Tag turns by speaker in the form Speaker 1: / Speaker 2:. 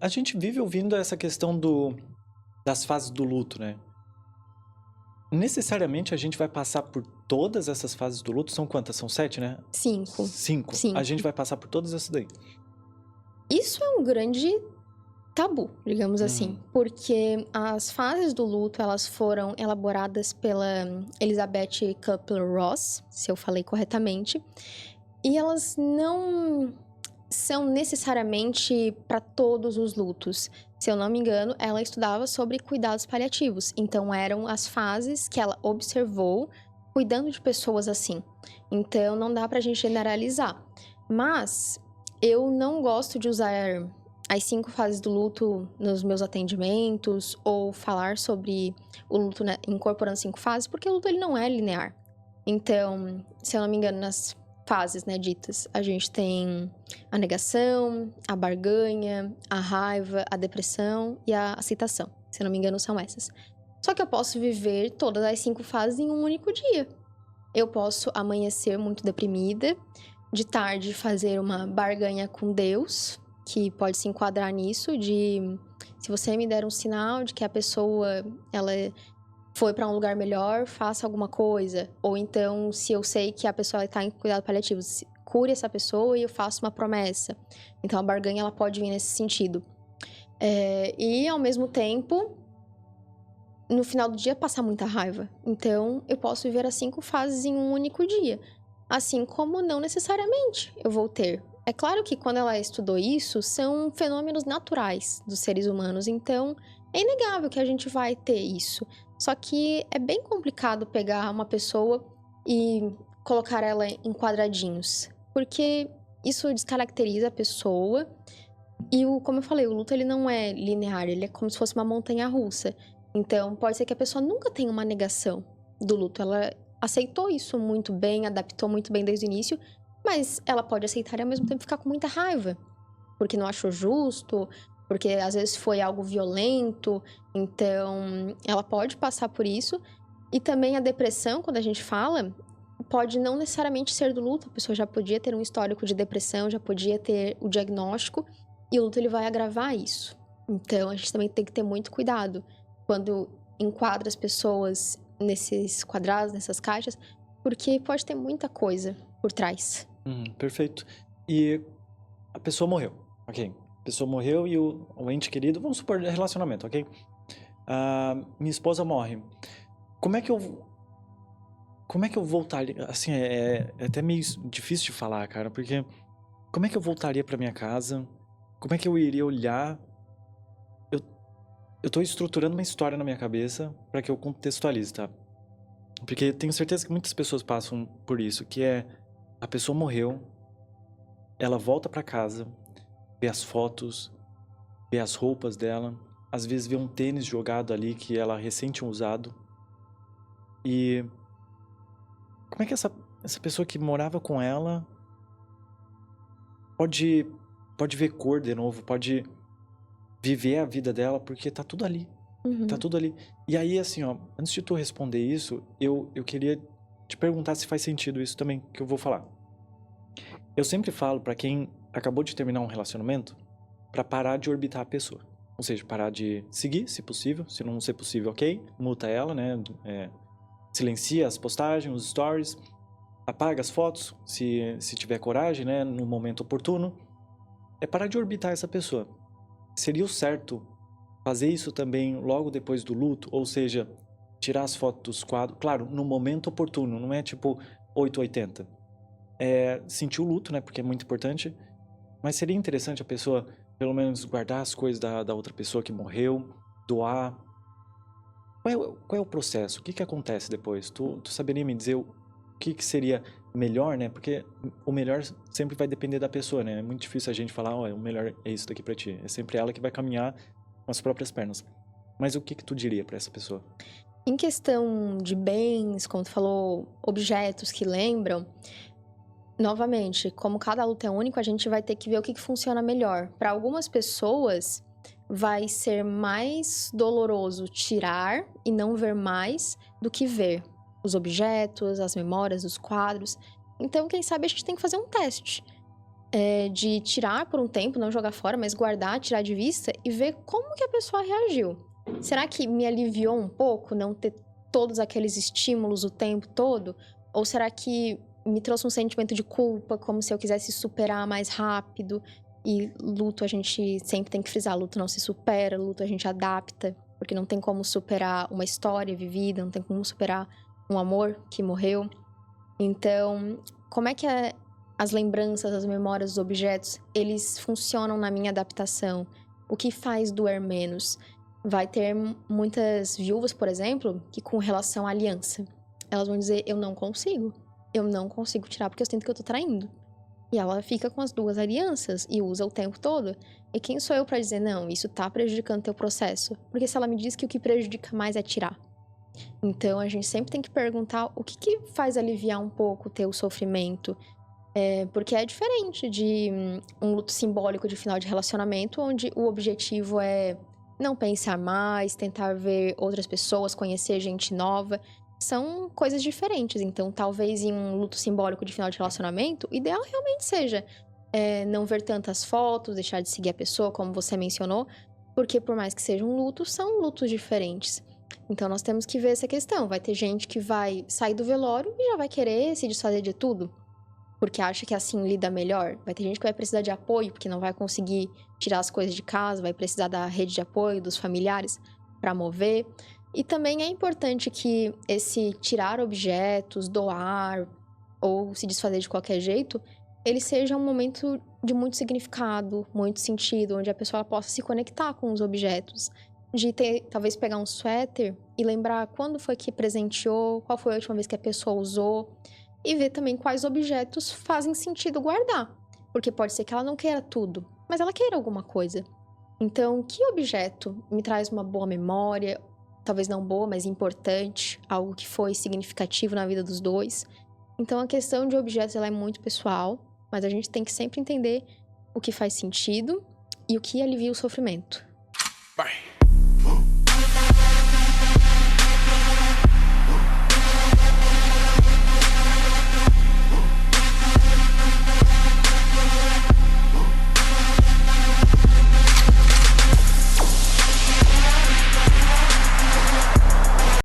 Speaker 1: A gente vive ouvindo essa questão das fases do luto, né? Necessariamente a gente vai passar por todas essas fases do luto. São quantas? São 7, né?
Speaker 2: 5.
Speaker 1: 5. A gente
Speaker 2: 5.
Speaker 1: vai passar por todas essas daí.
Speaker 2: Isso é um grande tabu, digamos assim, porque as fases do luto, elas foram elaboradas pela Elizabeth Kubler-Ross, se eu falei corretamente, e elas não são necessariamente para todos os lutos. Se eu não me engano, ela estudava sobre cuidados paliativos, então eram as fases que ela observou cuidando de pessoas assim. Então não dá pra gente generalizar. Mas eu não gosto de usar as 5 fases do luto nos meus atendimentos ou falar sobre o luto, né, incorporando 5 fases, porque o luto ele não é linear. Então, se eu não me engano, nas fases, né, ditas, a gente tem a negação, a barganha, a raiva, a depressão e a aceitação. Se eu não me engano, são essas. Só que eu posso viver todas as 5 fases em um único dia. Eu posso amanhecer muito deprimida, de tarde fazer uma barganha com Deus, que pode se enquadrar nisso, de se você me der um sinal de que a pessoa, ela foi para um lugar melhor, faça alguma coisa. Ou então, se eu sei que a pessoa está em cuidado paliativo, cure essa pessoa e eu faço uma promessa. Então, a barganha, ela pode vir nesse sentido. E, ao mesmo tempo, no final do dia, passar muita raiva. Então, eu posso viver as 5 fases em um único dia. Assim como não necessariamente eu vou ter. É claro que quando ela estudou isso, são fenômenos naturais dos seres humanos. Então, é inegável que a gente vai ter isso. Só que é bem complicado pegar uma pessoa e colocar ela em quadradinhos. Porque isso descaracteriza a pessoa. E, como eu falei, o luto ele não é linear. Ele é como se fosse uma montanha-russa. Então, pode ser que a pessoa nunca tenha uma negação do luto. Ela aceitou isso muito bem, adaptou muito bem desde o início, mas ela pode aceitar e ao mesmo tempo ficar com muita raiva, porque não achou justo, porque às vezes foi algo violento, então ela pode passar por isso. E também a depressão, quando a gente fala, pode não necessariamente ser do luto, a pessoa já podia ter um histórico de depressão, já podia ter o diagnóstico, e o luto ele vai agravar isso. Então a gente também tem que ter muito cuidado quando enquadra as pessoas nesses quadrados, nessas caixas, porque pode ter muita coisa por trás.
Speaker 1: Perfeito. E a pessoa morreu, ok? A pessoa morreu e o ente querido, vamos supor, relacionamento, ok? Minha esposa morre. Como é que eu voltaria? Assim, é até meio difícil de falar, cara, porque como é que eu voltaria pra minha casa? Como é que eu iria olhar? Eu tô estruturando uma história na minha cabeça pra que eu contextualize, tá? Porque tenho certeza que muitas pessoas passam por isso, que é a pessoa morreu, ela volta pra casa, vê as fotos, vê as roupas dela, às vezes vê um tênis jogado ali que ela recém tinha usado. E como é que essa pessoa que morava com ela pode ver cor de novo, pode viver a vida dela, porque tá tudo ali. Tá tudo ali. E aí, assim, ó, antes de tu responder isso, eu queria te perguntar se faz sentido isso também, que eu vou falar. Eu sempre falo pra quem acabou de terminar um relacionamento, pra parar de orbitar a pessoa. Ou seja, parar de seguir, se possível. Se não ser possível, ok. Multa ela, né? Silencia as postagens, os stories. Apaga as fotos, se tiver coragem, né? No momento oportuno. É parar de orbitar essa pessoa. Seria o certo fazer isso também logo depois do luto? Ou seja, tirar as fotos dos quadros. Claro, no momento oportuno. Não é tipo 880. Sentir o luto, né? Porque é muito importante. Mas seria interessante a pessoa, pelo menos, guardar as coisas da outra pessoa que morreu, doar. Qual é o processo? O que acontece depois? Tu saberia me dizer o que seria melhor, né? Porque o melhor sempre vai depender da pessoa, né? É muito difícil a gente falar, o melhor é isso daqui pra ti. É sempre ela que vai caminhar com as próprias pernas. Mas o que tu diria pra essa pessoa?
Speaker 2: Em questão de bens, como tu falou, objetos que lembram, novamente, como cada luto é único, a gente vai ter que ver o que funciona melhor. Para algumas pessoas, vai ser mais doloroso tirar e não ver mais do que ver os objetos, as memórias, os quadros. Então, quem sabe a gente tem que fazer um teste. de tirar por um tempo, não jogar fora, mas guardar, tirar de vista e ver como que a pessoa reagiu. Será que me aliviou um pouco não ter todos aqueles estímulos o tempo todo? Ou será que me trouxe um sentimento de culpa, como se eu quisesse superar mais rápido? E luto, a gente sempre tem que frisar, luto não se supera, luto a gente adapta, porque não tem como superar uma história vivida, não tem como superar um amor que morreu. Então, como é que as lembranças, as memórias, os objetos, eles funcionam na minha adaptação? O que faz doer menos? Vai ter muitas viúvas, por exemplo, que com relação à aliança, elas vão dizer, eu não consigo tirar porque eu sinto que eu tô traindo. E ela fica com as 2 alianças e usa o tempo todo. E quem sou eu pra dizer, não, isso tá prejudicando teu processo? Porque se ela me diz que o que prejudica mais é tirar. Então, a gente sempre tem que perguntar o que faz aliviar um pouco o teu sofrimento. Porque é diferente de um luto simbólico de final de relacionamento, onde o objetivo é não pensar mais, tentar ver outras pessoas, conhecer gente nova. São coisas diferentes. Então, talvez em um luto simbólico de final de relacionamento, o ideal realmente seja não ver tantas fotos, deixar de seguir a pessoa, como você mencionou, porque por mais que seja um luto, são lutos diferentes. Então, nós temos que ver essa questão. Vai ter gente que vai sair do velório e já vai querer se desfazer de tudo, porque acha que assim lida melhor. Vai ter gente que vai precisar de apoio, porque não vai conseguir tirar as coisas de casa, vai precisar da rede de apoio, dos familiares, para mover. E também é importante que esse tirar objetos, doar ou se desfazer de qualquer jeito, ele seja um momento de muito significado, muito sentido, onde a pessoa possa se conectar com os objetos. De talvez pegar um suéter e lembrar quando foi que presenteou, qual foi a última vez que a pessoa usou, e ver também quais objetos fazem sentido guardar. Porque pode ser que ela não queira tudo, mas ela queira alguma coisa. Então, que objeto me traz uma boa memória, talvez não boa, mas importante, algo que foi significativo na vida dos dois. Então, a questão de objetos ela é muito pessoal, mas a gente tem que sempre entender o que faz sentido e o que alivia o sofrimento.
Speaker 3: Bye.